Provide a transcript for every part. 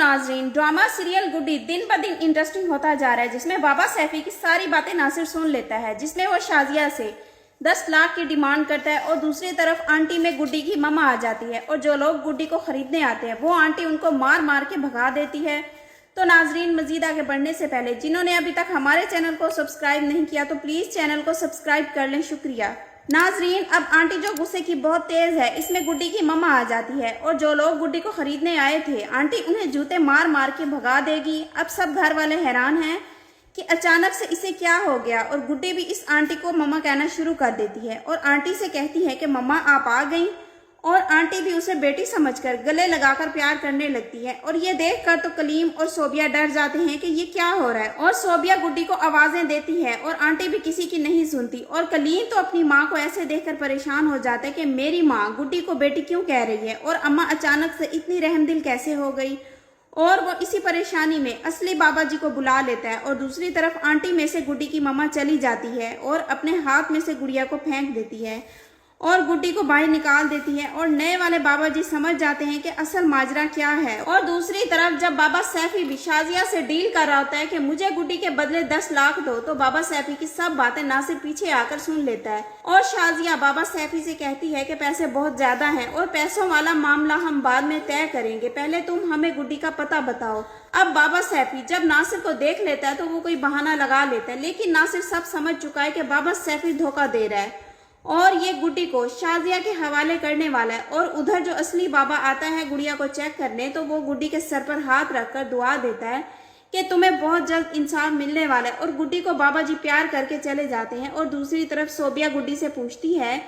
नाजरीन, drama serial गुड्डी दिन ब दिन इंटरेस्टिंग होता जा रहा है, जिसमें बाबा सैफी की सारी बातें नासिर सुन लेता है, जिसमें वो शाजिया से 10 लाख की डिमांड करता है और दूसरी तरफ आंटी में गुड्डी की मम्मा आ जाती है और जो लोग गुड्डी को खरीदने आते हैं वो आंटी उनको मार मार के भगा देती है। तो नाजरीन, मजीद आगे बढ़ने से पहले जिन्होंने अभी तक हमारे चैनल को सब्सक्राइब नहीं किया तो प्लीज़ चैनल को सब्सक्राइब कर लें, शुक्रिया। नाजरीन, अब आंटी जो गुस्से की बहुत तेज है, इसमें गुड्डी की मम्मा आ जाती है और जो लोग गुड्डी को खरीदने आए थे आंटी उन्हें जूते मार मार के भगा देगी। अब सब घर वाले हैरान हैं कि अचानक से इसे क्या हो गया और गुड्डी भी इस आंटी को मम्मा कहना शुरू कर देती है और आंटी से कहती है कि मम्मा आप आ गई, और आंटी भी उसे बेटी समझकर गले लगाकर प्यार करने लगती है। और ये देखकर तो कलीम और सोबिया डर जाते हैं कि ये क्या हो रहा है और सोबिया गुड्डी को आवाजें देती है और आंटी भी किसी की नहीं सुनती और कलीम तो अपनी माँ को ऐसे देखकर परेशान हो जाता है कि मेरी माँ गुड्डी को बेटी क्यों कह रही है और अम्मा अचानक से इतनी रहमदिल कैसे हो गई। और वो इसी परेशानी में असली बाबा जी को बुला लेता है और दूसरी तरफ आंटी में से गुड्डी की मम्मा चली जाती है और अपने हाथ में से गुड़िया को फेंक देती है और गुड्डी को बाहर निकाल देती है और नए वाले बाबा जी समझ जाते हैं कि असल माजरा क्या है। और दूसरी तरफ जब बाबा सैफी भी शाजिया से डील कर रहा होता है कि मुझे गुड्डी के बदले 10 लाख दो, तो बाबा सैफी की सब बातें नासिर पीछे आकर सुन लेता है और शाजिया बाबा सैफी से कहती है कि पैसे बहुत ज्यादा हैं और पैसों वाला मामला हम बाद में तय करेंगे, पहले तुम हमें गुड्डी का पता बताओ। अब बाबा सैफी जब नासिर को देख लेता है तो वो कोई बहाना लगा लेता है, लेकिन नासिर सब समझ चुका है कि बाबा सैफी धोखा दे रहा है और ये गुड्डी को शाजिया के हवाले करने वाला है। और उधर जो असली बाबा आता है गुड़िया को चेक करने, तो वो गुड्डी के सर पर हाथ रखकर दुआ देता है कि तुम्हें बहुत जल्द इंसाफ मिलने वाला है और गुड्डी को बाबा जी प्यार करके चले जाते हैं। और दूसरी तरफ सोबिया गुड्डी से पूछती है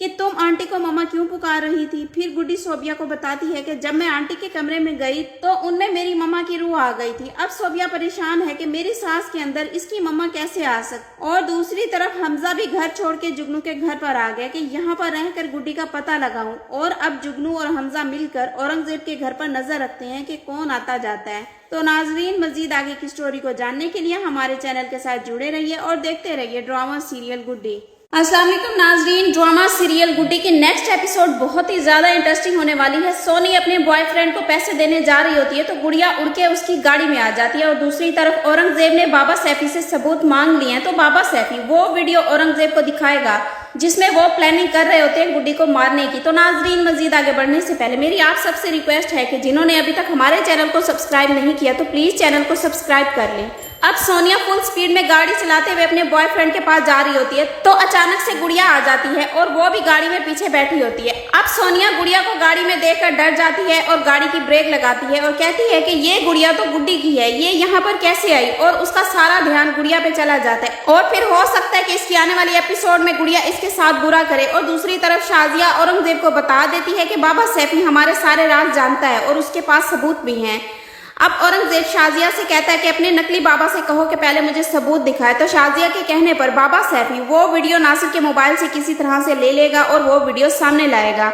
कि तुम आंटी को मम्मा क्यों पुकार रही थी। फिर गुड्डी सोबिया को बताती है कि जब मैं आंटी के कमरे में गई तो उनमें मेरी मम्मा की रूह आ गई थी। अब सोबिया परेशान है कि मेरी सास के अंदर इसकी मम्मा कैसे आ सकती। और दूसरी तरफ हमजा भी घर छोड़ के जुगनू के घर पर आ गया कि यहाँ पर रहकर गुड्डी का पता लगाऊं। और अब जुगनू और हमजा मिलकर औरंगजेब के घर पर नजर रखते हैं कि कौन आता जाता है। तो नाजरीन, मजीद आगे की स्टोरी को जानने के लिए हमारे चैनल के साथ जुड़े रहिए और देखते रहिए ड्रामा सीरियल गुड्डी। अस्सलाम वालेकुम नाजरीन, ड्रामा सीरियल गुड्डी की नेक्स्ट एपिसोड बहुत ही ज्यादा इंटरेस्टिंग होने वाली है। सोनी अपने बॉयफ्रेंड को पैसे देने जा रही होती है तो गुड़िया उड़ के उसकी गाड़ी में आ जाती है और दूसरी तरफ औरंगजेब ने बाबा सैफी से सबूत मांग लिए हैं। तो बाबा सैफी वो वीडियो औरंगजेब को दिखाएगा जिसमें वो प्लानिंग कर रहे होते हैं गुड्डी को मारने की। तो नाजरीन, मजीद आगे बढ़ने से पहले मेरी आप सबसे रिक्वेस्ट है कि जिन्होंने अभी तक हमारे चैनल को सब्सक्राइब नहीं किया तो प्लीज चैनल को सब्सक्राइब कर लें। अब सोनिया फुल स्पीड में गाड़ी चलाते हुए अपने बॉयफ्रेंड के पास जा रही होती है तो अचानक से गुड़िया आ जाती है और वो भी गाड़ी में पीछे बैठी होती है। अब सोनिया गुड़िया को गाड़ी में देखकर डर जाती है और गाड़ी की ब्रेक लगाती है और कहती है कि ये गुड़िया तो गुड्डी की है, ये यहाँ पर कैसे आई। और उसका सारा ध्यान गुड़िया पे चला जाता है और फिर हो सकता है कि इसकी आने वाली एपिसोड में गुड़िया इसके साथ बुरा करे। और दूसरी तरफ शाजिया औरंगजेब को बता देती है कि बाबा सैफी हमारे सारे राज जानता है और उसके पास सबूत भी हैं। अब औरंगजेब शाजिया से कहता है कि अपने नकली बाबा से कहो कि पहले मुझे सबूत दिखाए। तो शाजिया के कहने पर बाबा सैफी वो वीडियो नासिर के मोबाइल से किसी तरह से ले लेगा और वो वीडियो सामने लाएगा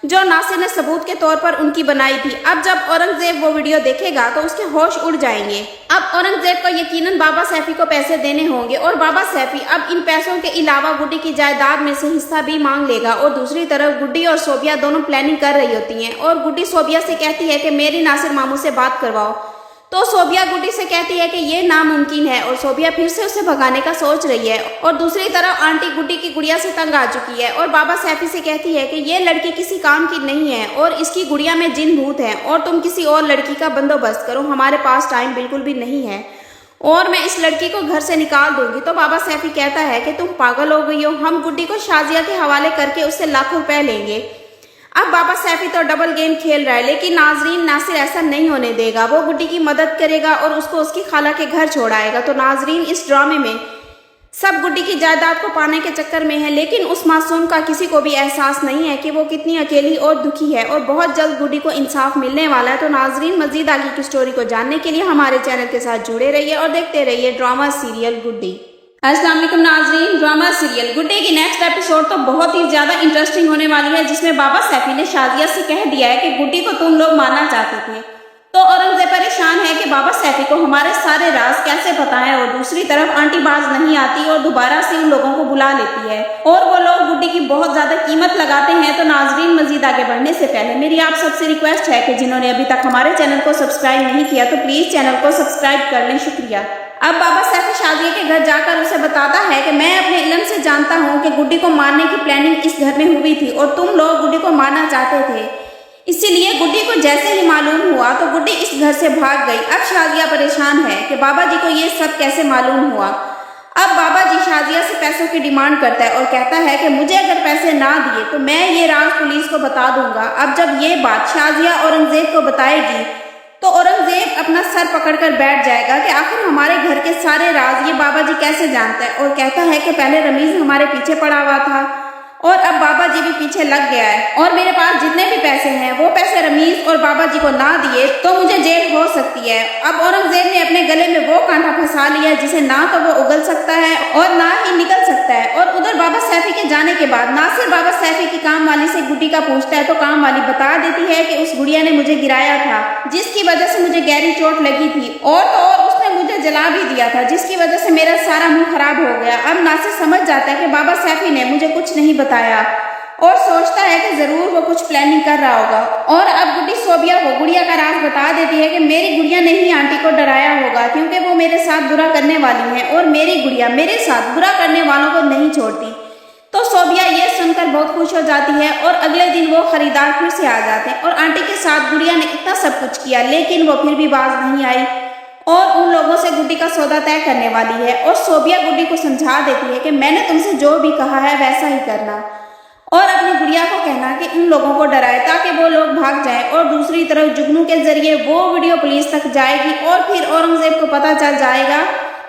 जो नासिर ने सबूत के तौर पर उनकी बनाई थी। अब जब औरंगजेब वो वीडियो देखेगा तो उसके होश उड़ जाएंगे। अब औरंगजेब को यकीनन बाबा सैफी को पैसे देने होंगे और बाबा सैफी अब इन पैसों के अलावा गुड्डी की जायदाद में से हिस्सा भी मांग लेगा। और दूसरी तरफ गुड्डी और सोबिया दोनों प्लानिंग कर रही होती हैं और गुड्डी सोबिया से कहती है कि मेरी नासिर मामू से बात करवाओ। तो सोबिया गुड्डी से कहती है कि ये नामुमकिन है और सोबिया फिर से उसे भगाने का सोच रही है। और दूसरी तरफ आंटी गुड्डी की गुड़िया से तंग आ चुकी है और बाबा सैफी से कहती है कि ये लड़की किसी काम की नहीं है और इसकी गुड़िया में जिन भूत है और तुम किसी और लड़की का बंदोबस्त करो, हमारे पास टाइम बिल्कुल भी नहीं है और मैं इस लड़की को घर से निकाल दूंगी। तो बाबा सैफी कहता है कि तुम पागल हो गई हो, हम गुड्डी को शाजिया के हवाले करके उससे लाखों रुपए लेंगे। अब बाबा सैफी तो डबल गेम खेल रहा है, लेकिन नाजरीन नासिर ऐसा नहीं होने देगा। वो गुड्डी की मदद करेगा और उसको उसकी खाला के घर छोड़ाएगा। तो नाजरीन, इस ड्रामे में सब गुड्डी की जायदाद को पाने के चक्कर में है, लेकिन उस मासूम का किसी को भी एहसास नहीं है कि वो कितनी अकेली और दुखी है और बहुत जल्द गुड्डी को इंसाफ मिलने वाला है। तो नाजरीन, मजीद आगे की स्टोरी को जानने के लिए हमारे चैनल के साथ जुड़े रहिए और देखते रहिए ड्रामा सीरियल गुड्डी। अस्सलाम वालेकुम नाजरीन, ड्रामा सीरियल गुड्डी की नेक्स्ट एपिसोड तो बहुत ही ज्यादा इंटरेस्टिंग होने वाली है, जिसमें बाबा सैफी ने शाजिया से कह दिया है कि गुड्डी को तुम लोग मारना चाहते थे। तो औरंगजेब परेशान है कि बाबा सैफी को हमारे सारे राज कैसे पता है, और दूसरी तरफ आंटी बाज नहीं आती और दोबारा से उन लोगों को बुला लेती है और वो लोग गुड्डी की बहुत ज्यादा कीमत लगाते हैं। तो नाजरीन, मजीद आगे बढ़ने से पहले मेरी आप सबसे रिक्वेस्ट है कि जिन्होंने अभी तक हमारे चैनल को सब्सक्राइब नहीं किया तो प्लीज चैनल को सब्सक्राइब कर लें। शुक्रिया। अब बाबा सैफी शाजिया के घर जाकर उसे बताता है कि मैं अपने इल्म से जानता हूँ कि गुड्डी को मारने की प्लानिंग इस घर में हुई थी और तुम लोग गुड्डी को मारना चाहते थे, इसीलिए गुड्डी को जैसे ही मालूम हुआ तो गुड्डी इस घर से भाग गई। अब शाजिया परेशान है कि बाबा जी को ये सब कैसे मालूम हुआ। अब बाबा जी शाजिया से पैसों की डिमांड करता है और कहता है कि मुझे अगर पैसे ना दिए तो मैं ये राज पुलिस को बता दूंगा। अब जब ये बात शाजिया औरंगजेब को बताएगी तो औरंगजेब अपना सर पकड़कर बैठ जाएगा कि आखिर हमारे घर के सारे राज ये बाबा जी कैसे जानता है, और कहता है कि पहले रमीज हमारे पीछे पड़ा हुआ था और अब बाबा जी भी पीछे लग गया है और मेरे पास जितने भी पैसे हैं वो पैसे रमीज और बाबा जी को ना दिए तो मुझे जेल हो सकती है। अब औरंगजेब ने अपने गले में वो कांटा फंसा लिया जिसे ना तो वो उगल सकता है और ना ही निकल सकता है। और उधर बाबा सैफी के जाने के बाद नासिर बाबा सैफी की काम वाली से गुड्डी का पूछता है तो काम वाली बता देती है कि उस गुड़िया ने मुझे गिराया था जिसकी वजह से मुझे गहरी चोट लगी थी और तो और उसने मुझे जला भी दिया था जिसकी वजह से मेरा सारा मुंह खराब हो गया। अब नासिर समझ जाता है कि बाबा सैफी ने मुझे कुछ नहीं बताया और सोचता है कि जरूर वो कुछ प्लानिंग कर रहा होगा। और अब गुड्डी सोबिया को गुड़िया का राज बता देती है कि मेरी गुड़िया ने ही आंटी को डराया होगा क्योंकि वो मेरे साथ बुरा करने वाली है और मेरी गुड़िया मेरे साथ बुरा करने वालों को नहीं छोड़ती। तो सोबिया ये सुनकर बहुत खुश हो जाती है और अगले दिन वो खरीदार फिर से आ जाते हैं और आंटी के साथ गुड़िया ने इतना सब कुछ किया लेकिन वो फिर भी बाज नहीं आई और उन लोगों से गुड्डी का सौदा तय करने वाली है। और सोबिया गुड्डी को समझा देती है कि मैंने तुमसे जो भी कहा है वैसा ही करना और अपनी गुड़िया को कहना कि उन लोगों को डराए ताकि वो लोग भाग जाएं। और दूसरी तरफ जुगनू के जरिए वो वीडियो पुलिस तक जाएगी और फिर औरंगजेब को पता चल जाएगा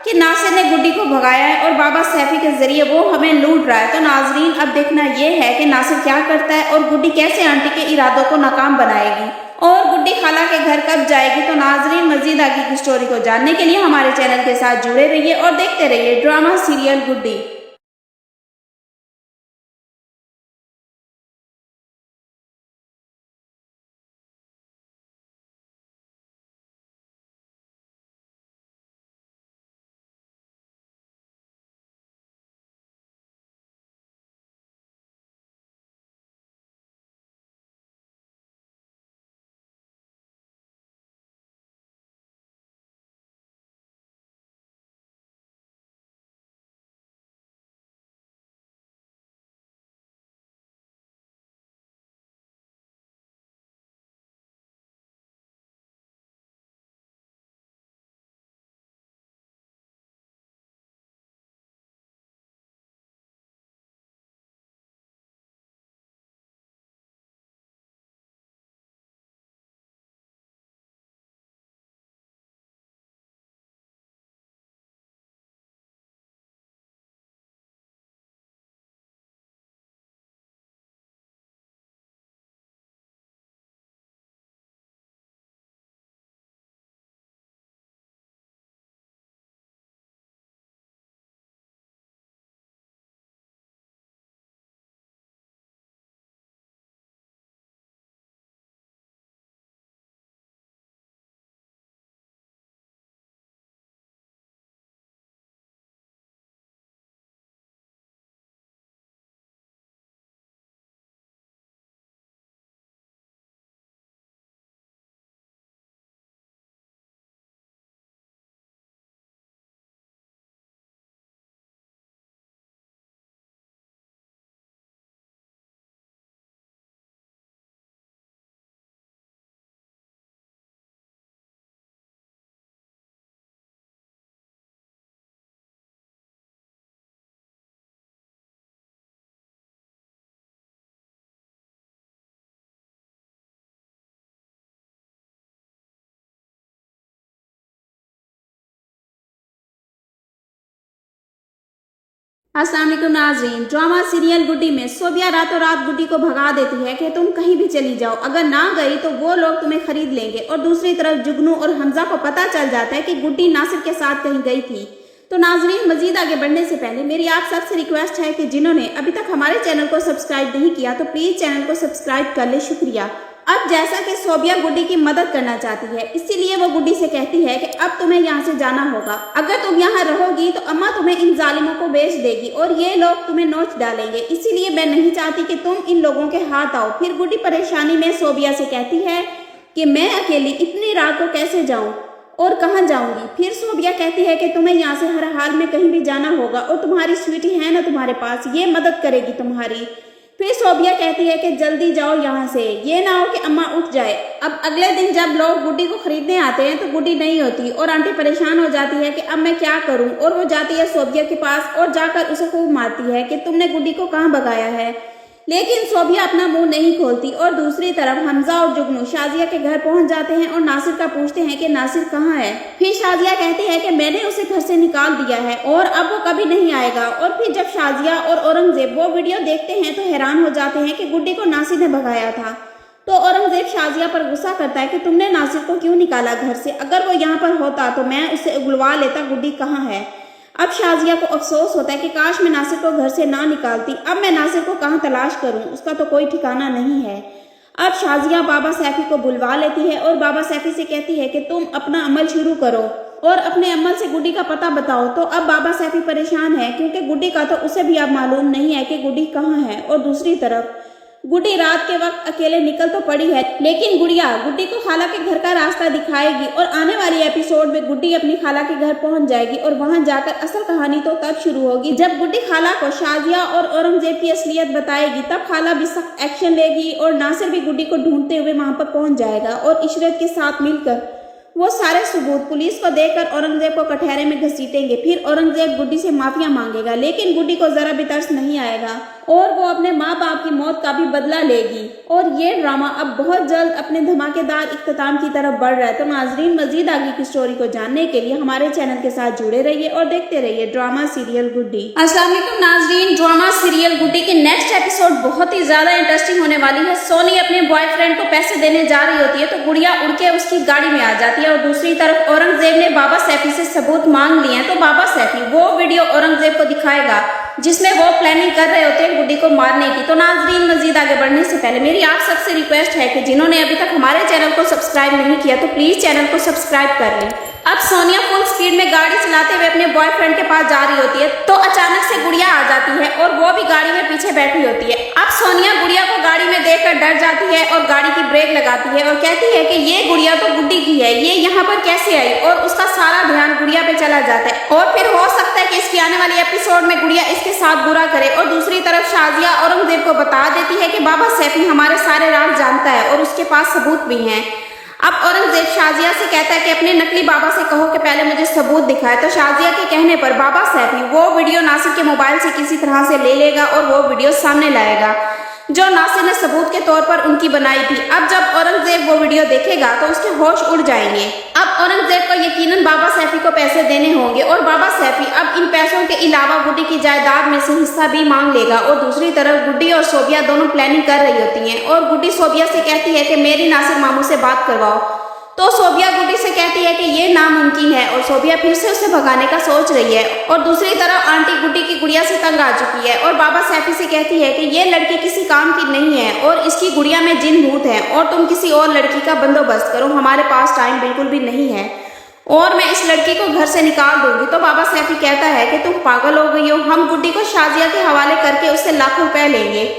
कि नासिर ने गुड्डी को भगाया है और बाबा सैफी के जरिए वो हमें लूट रहा है। तो नाजरीन, अब देखना यह है कि नासिर क्या करता है और गुड्डी कैसे आंटी के इरादों को नाकाम बनाएगी और गुड्डी खाला के घर कब जाएगी। तो नाजरीन, मजीद आगे की स्टोरी को जानने के लिए हमारे चैनल के साथ जुड़े रहिए और देखते रहिए ड्रामा सीरियल गुड्डी। अस्सलाम वालेकुम नाज़रीन, ड्रामा सीरियल गुड्डी में सोबिया रातों रात गुड्डी को भगा देती है कि तुम कहीं भी चली जाओ, अगर ना गई तो वो लोग तुम्हें खरीद लेंगे। और दूसरी तरफ जुगनू और हमजा को पता चल जाता है कि गुड्डी नासिर के साथ कहीं गई थी। तो नाजरीन, मजीद आगे बढ़ने से पहले मेरी आप सबसे रिक्वेस्ट है कि जिन्होंने अभी तक हमारे चैनल को सब्सक्राइब नहीं किया तो प्लीज चैनल को सब्सक्राइब कर ले। शुक्रिया। अब जैसा कि सोबिया गुड्डी की मदद करना चाहती है, इसीलिए वो गुड्डी से कहती है कि अब तुम्हें यहाँ से जाना होगा। अगर तुम यहाँ रहोगी तो अम्मा तुम्हें इन जालिमों को बेच देगी और ये लोग तुम्हें नोच डालेंगे, इसीलिए मैं नहीं चाहती कि तुम इन लोगों के हाथ आओ। फिर गुड्डी परेशानी में सोबिया से कहती है कि मैं अकेली इतनी रात को कैसे जाऊँ और कहाँ जाऊँगी। फिर सोबिया कहती है कि तुम्हें यहाँ से हर हाल में कहीं भी जाना होगा और तुम्हारी स्वीटी है ना तुम्हारे पास, ये मदद करेगी तुम्हारी। फिर सोबिया कहती है कि जल्दी जाओ यहाँ से, ये ना हो कि अम्मा उठ जाए। अब अगले दिन जब लोग गुड्डी को खरीदने आते हैं तो गुड्डी नहीं होती और आंटी परेशान हो जाती है कि अब मैं क्या करूँ, और वो जाती है सोबिया के पास और जाकर उसे खूब मारती है कि तुमने गुड्डी को कहाँ भगाया है। लेकिन सोबिया अपना मुंह नहीं खोलती। और दूसरी तरफ हमजा और जुगनू शाजिया के घर पहुंच जाते हैं और नासिर का पूछते हैं कि नासिर कहाँ है। फिर शाजिया कहती है कि मैंने उसे घर से निकाल दिया है और अब वो कभी नहीं आएगा। और फिर जब शाजिया और औरंगजेब वो वीडियो देखते हैं तो हैरान हो जाते हैं कि गुड्डी को नासिर ने भगाया था। तो औरंगजेब शाजिया पर गुस्सा करता है कि तुमने नासिर को क्यों निकाला घर से, अगर वो यहाँ पर होता तो मैं उसे उगलवा लेता, गुड्डी कहाँ है। अब शाजिया को अफसोस होता है कि काश मैं नासिर को घर से ना निकालती, अब मैं नासिर को कहाँ तलाश करूँ, उसका तो कोई ठिकाना नहीं है। अब शाजिया बाबा सैफी को बुलवा लेती है और बाबा सैफी से कहती है कि तुम अपना अमल शुरू करो और अपने अमल से गुड्डी का पता बताओ। तो अब बाबा सैफी परेशान है क्योंकि गुड्डी का तो उसे भी अब मालूम नहीं है कि गुड्डी कहाँ है। और दूसरी तरफ गुड्डी रात के वक्त अकेले निकल तो पड़ी है, लेकिन गुड़िया गुड्डी को खाला के घर का रास्ता दिखाएगी और आने वाली एपिसोड में गुड्डी अपनी खाला के घर पहुंच जाएगी और वहां जाकर असल कहानी तो तब शुरू होगी जब गुड्डी खाला को शाजिया और औरंगजेब की असलियत बताएगी। तब खाला भी सख्त एक्शन लेगी और नासिर भी गुड्डी को ढूंढते हुए वहां पर पहुंच जाएगा और इशरत के साथ मिलकर वो सारे सबूत पुलिस को देकर औरंगजेब को कटहरे में घसीटेंगे। फिर औरंगजेब गुड्डी से माफिया मांगेगा, लेकिन गुड्डी को जरा भी तरस नहीं आएगा और वो अपने माँ बाप की मौत का भी बदला लेगी। और ये ड्रामा अब बहुत जल्द अपने धमाकेदार इख्तिताम की तरफ बढ़ रहा है। तो नाजरीन, मजीद आगे की स्टोरी को जानने के लिए हमारे चैनल के साथ जुड़े रहिए और देखते रहिए ड्रामा सीरियल गुड्डी। अस्सलाम वालेकुम नाजरीन, ड्रामा सीरियल गुड्डी की नेक्स्ट एपिसोड बहुत ही ज्यादा इंटरेस्टिंग होने वाली है। सोनी अपने बॉयफ्रेंड को पैसे देने जा रही होती है तो गुड़िया उड़ के उसकी गाड़ी में आ जाती है और दूसरी तरफ औरंगजेब ने बाबा सैफी से सबूत मांग लिए हैं। तो बाबा सैफी वो वीडियो औरंगजेब को दिखाएगा जिसमें वो प्लानिंग कर रहे होते हैं गुड्डी को मारने की। तो नाजरीन, मजीद आगे बढ़ने से पहले मेरी आप सबसे रिक्वेस्ट है कि जिन्होंने अभी तक हमारे चैनल को सब्सक्राइब नहीं किया तो प्लीज चैनल को सब्सक्राइब कर लें। अब सोनिया फुल स्पीड में गाड़ी चलाते हुए अपने बॉयफ्रेंड के पास जा रही होती है तो अचानक से गुड़िया आ जाती है और वो भी गाड़ी में पीछे बैठी होती है। अब सोनिया गुड़िया को गाड़ी में देखकर डर जाती है और गाड़ी की ब्रेक लगाती है और कहती है कि ये गुड़िया तो गुड्डी की है, ये यहाँ पर कैसे आई, और उसका सारा ध्यान गुड़िया पे चला जाता है। और फिर हो सकता है कि इसकी आने वाली एपिसोड में गुड़िया इसके साथ बुरा करे। और दूसरी तरफ शाजिया औरंगजेब को बता देती है कि बाबा सैफी हमारे सारे राज जानता है और उसके पास सबूत भी हैं। अब औरंगजेब शाजिया से कहता है कि अपने नकली बाबा से कहो कि पहले मुझे सबूत दिखाए। तो शाजिया के कहने पर बाबा सैफी वो वीडियो नासिर के मोबाइल से किसी तरह से ले लेगा और वो वीडियो सामने लाएगा जो नासिर ने सबूत के तौर पर उनकी बनाई थी। अब जब औरंगजेब वो वीडियो देखेगा तो उसके होश उड़ जाएंगे। अब औरंगजेब को यकीनन बाबा सैफी को पैसे देने होंगे और बाबा सैफी अब इन पैसों के अलावा गुड्डी की जायदाद में से हिस्सा भी मांग लेगा। और दूसरी तरफ गुड्डी और सोबिया दोनों प्लानिंग कर रही होती हैं और गुड्डी सोबिया से कहती है कि मेरी नासिर मामू से बात करवाओ। तो सोबिया गुड्डी से कहती है कि ये नामुमकिन है और सोबिया फिर से उसे भगाने का सोच रही है। और दूसरी तरफ आंटी गुड्डी की गुड़िया से तंग आ चुकी है और बाबा सैफी से कहती है कि ये लड़की किसी काम की नहीं है और इसकी गुड़िया में जिन भूत है और तुम किसी और लड़की का बंदोबस्त करो, हमारे पास टाइम बिल्कुल भी नहीं है और मैं इस लड़की को घर से निकाल दूंगी। तो बाबा सैफी कहता है कि तुम पागल हो गई हो, हम गुड्डी को शाजिया के हवाले करके उससे लाखों रुपए लेंगे।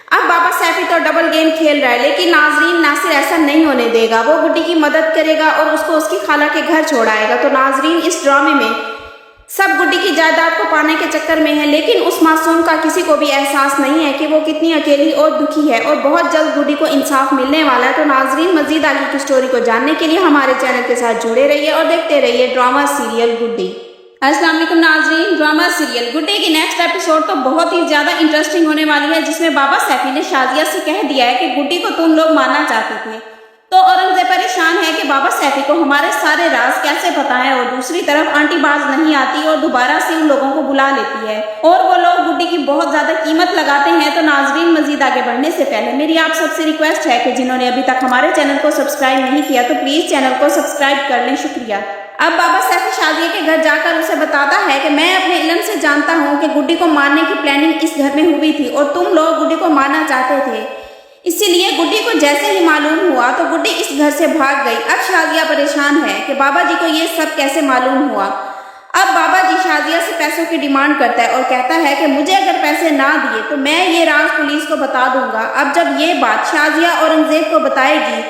अब बाबा सैफी तो डबल गेम खेल रहा है, लेकिन नाजरीन नासिर ऐसा नहीं होने देगा। वो गुड्डी की मदद करेगा और उसको उसकी खाला के घर छोड़ाएगा। तो नाजरीन, इस ड्रामे में सब गुड्डी की जायदाद को पाने के चक्कर में है, लेकिन उस मासूम का किसी को भी एहसास नहीं है कि वो कितनी अकेली और दुखी है और बहुत जल्द गुड्डी को इंसाफ मिलने वाला है। तो नाजरीन, मजीद आगे की स्टोरी को जानने के लिए हमारे चैनल के साथ जुड़े रहिए और देखते रहिए ड्रामा सीरियल गुड्डी। अस्सलाम वालेकुम नाजरीन, ड्रामा सीरियल गुड्डी की नेक्स्ट एपिसोड तो बहुत ही ज्यादा इंटरेस्टिंग होने वाली है जिसमें बाबा सैफी ने शाजिया से कह दिया है कि गुड्डी को तुम लोग मारना चाहते थे। तो औरंगजेब परेशान है कि बाबा सैफी को हमारे सारे राज कैसे पता है। और दूसरी तरफ आंटी बाज नहीं आती और दोबारा से उन लोगों को बुला लेती है और वो लोग गुड्डी की बहुत ज्यादा कीमत लगाते हैं। तो नाजरीन, मजीद आगे बढ़ने से पहले मेरी आप सबसे रिक्वेस्ट है कि जिन्होंने अभी तक हमारे चैनल को सब्सक्राइब नहीं किया तो प्लीज चैनल को सब्सक्राइब कर लें, शुक्रिया। अब बाबा सैफी शाजिया के घर जाकर उसे बताता है कि मैं अपने इल्म से जानता हूँ कि गुड्डी को मारने की प्लानिंग इस घर में हुई थी और तुम लोग गुड्डी को मारना चाहते थे। इसीलिए गुड्डी को जैसे ही मालूम हुआ तो गुड्डी इस घर से भाग गई। अब शाजिया परेशान है कि बाबा जी को ये सब कैसे मालूम हुआ। अब बाबा जी शाजिया से पैसों की डिमांड करता है और कहता है कि मुझे अगर पैसे ना दिए तो मैं ये राज पुलिस को बता दूंगा। अब जब ये बात शाजिया औरंगजेब को बताएगी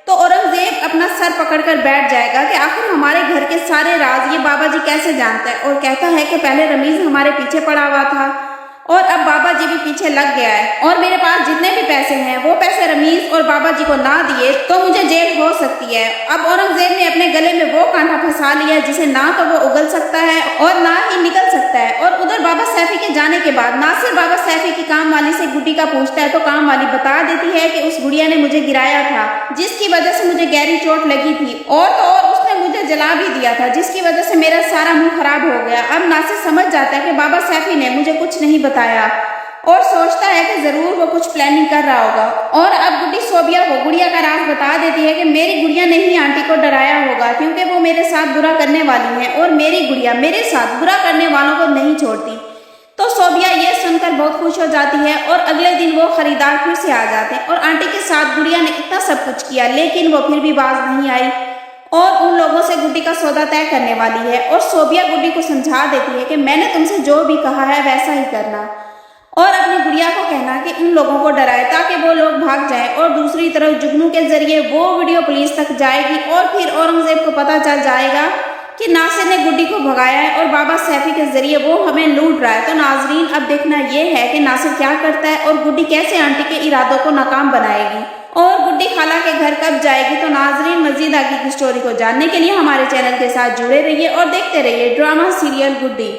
तो औरंगजेब अपना सर पकड़कर बैठ जाएगा कि आखिर हमारे घर के सारे राज ये बाबा जी कैसे जानता है, और कहता है कि पहले रमीज हमारे पीछे पड़ा हुआ था और अब बाबा जी भी पीछे लग गया है, और मेरे पास जितने भी पैसे हैं वो पैसे रमीज और बाबा जी को ना दिए तो मुझे जेल हो सकती है। अब औरंगजेब ने अपने गले में वो कांटा फंसा लिया जिसे ना तो वो उगल सकता है और ना ही निकल सकता है। और उधर बाबा सैफी के जाने के बाद नासिर बाबा सैफी की काम वाली से गुड्डी का पूछता है तो काम वाली बता देती है कि उस गुड़िया ने मुझे गिराया था जिसकी वजह से मुझे गहरी चोट लगी थी, और तो और उसने मुझे जला भी दिया था जिसकी वजह से मेरा सारा मुंह खराब हो गया। अब नासिर समझ जाता है कि बाबा सैफी ने मुझे कुछ नहीं बताया और सोचता है कि जरूर वो कुछ प्लानिंग कर रहा होगा। और अब गुड्डी सोबिया को गुड़िया का राज बता देती है कि मेरी गुड़िया ने ही आंटी को डराया होगा क्योंकि वो मेरे साथ बुरा करने वाली है और मेरी गुड़िया मेरे साथ बुरा करने वालों को नहीं छोड़ती। तो सोबिया ये सुनकर बहुत खुश हो जाती है और अगले दिन वो खरीदार फिर से आ जाते हैं और आंटी के साथ गुड़िया ने इतना सब कुछ किया लेकिन वो फिर भी बाज नहीं आई और उन लोगों से गुड्डी का सौदा तय करने वाली है। और सोबिया गुड्डी को समझा देती है कि मैंने तुमसे जो भी कहा है वैसा ही करना, और अपनी गुड़िया को कहना कि उन लोगों को डराए ताकि वो लोग भाग जाएं। और दूसरी तरफ जुगनू के जरिए वो वीडियो पुलिस तक जाएगी और फिर औरंगजेब को पता चल जाएगा कि नासिर ने गुड्डी को भगाया है और बाबा सैफी के जरिए वो हमें लूट रहा है। तो नाजरीन अब देखना यह है कि नासिर क्या करता है और गुड्डी कैसे आंटी के इरादों को नाकाम बनाएगी और गुड्डी खाला के घर कब जाएगी। तो नाजरीन मजीद आगे की स्टोरी को जानने के लिए हमारे चैनल के साथ जुड़े रहिए और देखते रहिए ड्रामा सीरियल गुड्डी।